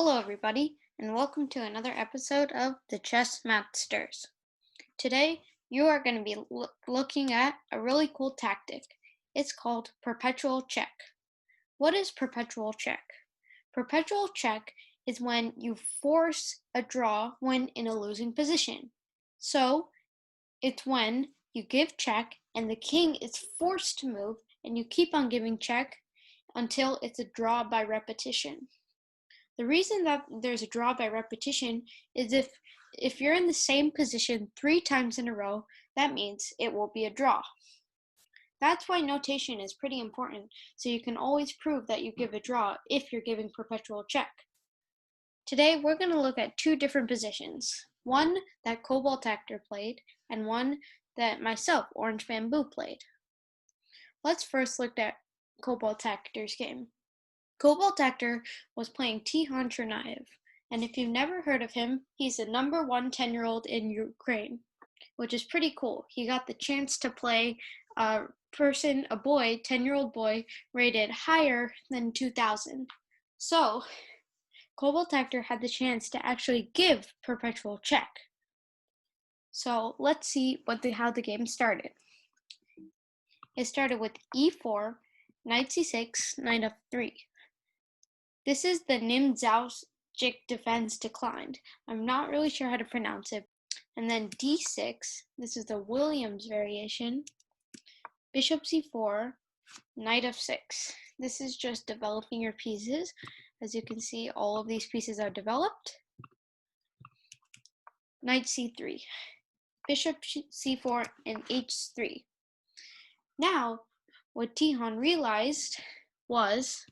Hello everybody, and welcome to another episode of the Chess Mathsters. Today, you are going to be looking at a really cool tactic. It's called Perpetual Check. What is Perpetual Check? Perpetual Check is when you force a draw when in a losing position. So, it's when you give check and the king is forced to move and you keep on giving check until it's a draw by repetition. The reason that there's a draw by repetition is if you're in the same position 3 times in a row, that means it will be a draw. That's why notation is pretty important, so you can always prove that you give a draw if you're giving perpetual check. Today we're going to look at 2 different positions, one that CobaltActor played and one that myself, orangeBamboo, played. Let's first look at CobaltActor's game. CobaltActor was playing Tikhon Chernayev, and if you've never heard of him, he's the number 1 10-year-old in Ukraine, which is pretty cool. He got the chance to play a boy, 10-year-old boy, rated higher than 2000. So, CobaltActor had the chance to actually give perpetual check. So, let's see how the game started. It started with e4, knight c6, knight f3. This is the Nimzowitsch defense declined. I'm not really sure how to pronounce it. And then d6, this is the Williams variation. Bishop c4, knight f6. This is just developing your pieces. As you can see, all of these pieces are developed. Knight c3, bishop c4, and h3. Now, what Tikhon realized was,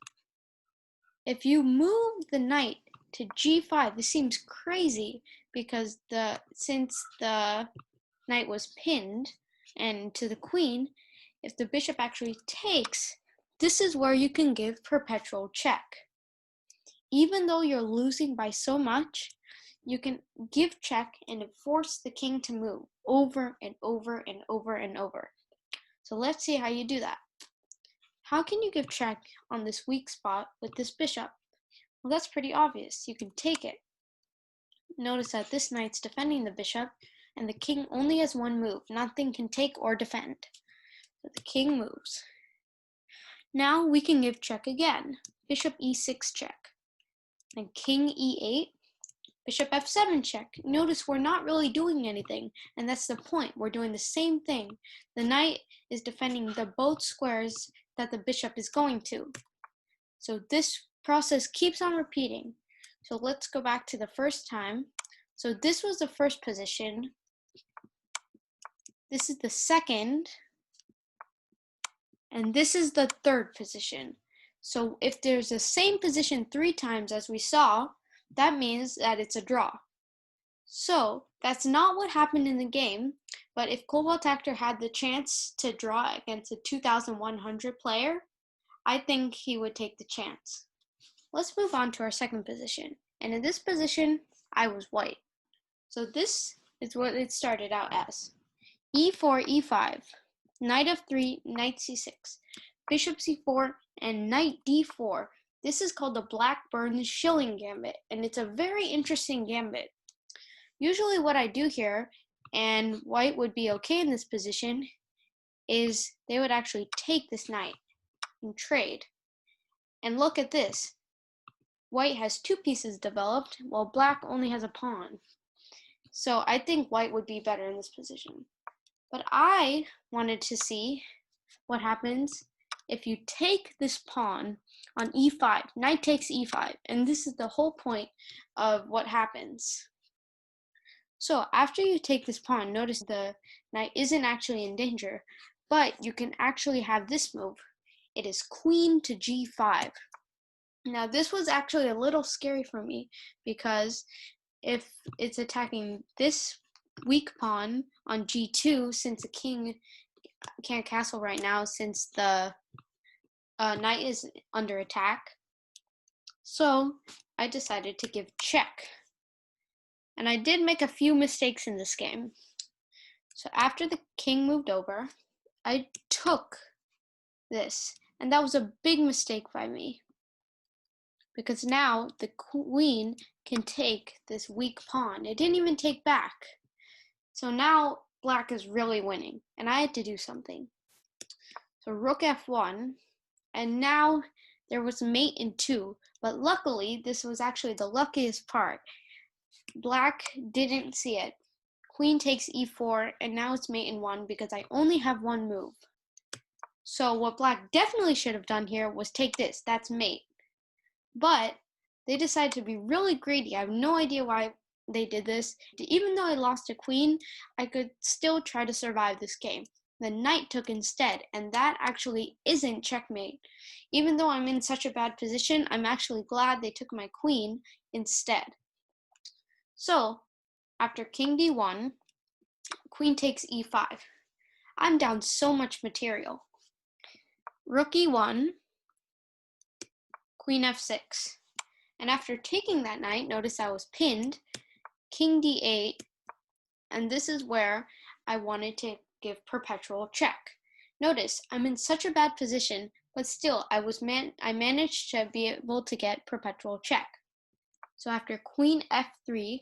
if you move the knight to g5, this seems crazy because since the knight was pinned and to the queen, if the bishop actually takes, this is where you can give perpetual check. Even though you're losing by so much, you can give check and force the king to move over and over and over and over. So let's see how you do that. How can you give check on this weak spot with this bishop? Well, that's pretty obvious. You can take it. Notice that this knight's defending the bishop, and the king only has one move. Nothing can take or defend. So the king moves. Now we can give check again. Bishop e6 check. And king e8, bishop f7 check. Notice we're not really doing anything, and that's the point. We're doing the same thing. The knight is defending the both squares that the bishop is going to. So this process keeps on repeating. So let's go back to the first time. So this was the first position. This is the second. And this is the third position. So if there's the same position 3 times as we saw, that means that it's a draw. So that's not what happened in the game, but if CobaltActor had the chance to draw against a 2100 player, I think he would take the chance. Let's move on to our second position. And in this position, I was white. So this is what it started out as. e4, e5, knight f3, knight c6, bishop c4, and knight d4. This is called the Blackburne Shilling Gambit, and it's a very interesting gambit. Usually what I do here, and white would be okay in this position, is they would actually take this knight and trade. And look at this. White has 2 pieces developed, while black only has a pawn. So I think white would be better in this position. But I wanted to see what happens if you take this pawn on e5. Knight takes e5, and this is the whole point of what happens. So after you take this pawn, notice the knight isn't actually in danger, but you can actually have this move. It is queen to g5. Now this was actually a little scary for me, because if it's attacking this weak pawn on g2, since the king can't castle right now since the knight is under attack. So I decided to give check. And I did make a few mistakes in this game. So after the king moved over, I took this. And that was a big mistake by me, because now the queen can take this weak pawn. It didn't even take back. So now black is really winning, and I had to do something. So rook f1, and now there was mate in 2, but luckily this was actually the luckiest part. Black didn't see it. Queen takes e4, and now it's mate in 1 because I only have one move. So what black definitely should have done here was take this. That's mate. But they decided to be really greedy. I have no idea why they did this. Even though I lost a queen, I could still try to survive this game. The knight took instead, and that actually isn't checkmate. Even though I'm in such a bad position, I'm actually glad they took my queen instead. So, after king d1, queen takes e5. I'm down so much material. Rook e1, queen f6. And after taking that knight, notice I was pinned, king d8, and this is where I wanted to give perpetual check. Notice I'm in such a bad position, but still I managed to be able to get perpetual check. So after queen f3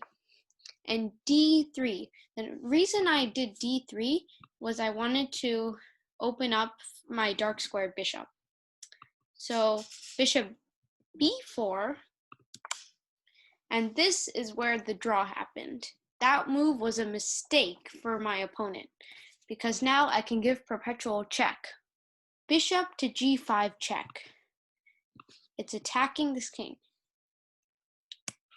and d3, the reason I did d3 was I wanted to open up my dark square bishop. So bishop b4, and this is where the draw happened. That move was a mistake for my opponent, because now I can give perpetual check. Bishop to g5 check. It's attacking this king.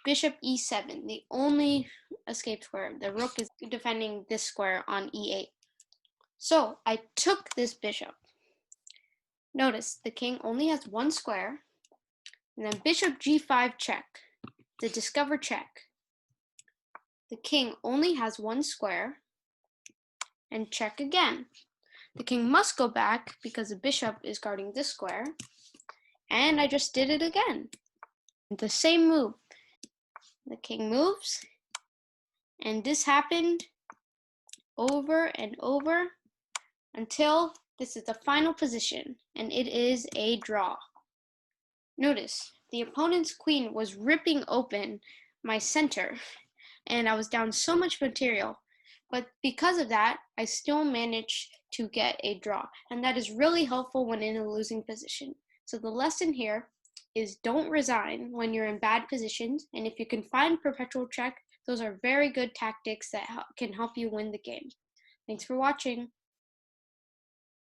Bishop e7, the only escape square. The rook is defending this square on e8. So I took this bishop. Notice the king only has one square, and then bishop g5 check. The discover check. The king only has one square, and check again. The king must go back because the bishop is guarding this square, and I just did it again. The same move. The king moves, and this happened over and over until this is the final position, and it is a draw. Notice the opponent's queen was ripping open my center, and I was down so much material, but because of that, I still managed to get a draw, and that is really helpful when in a losing position. So the lesson here is don't resign when you're in bad positions, and if you can find perpetual check, those are very good tactics that can help you win the game. Thanks for watching.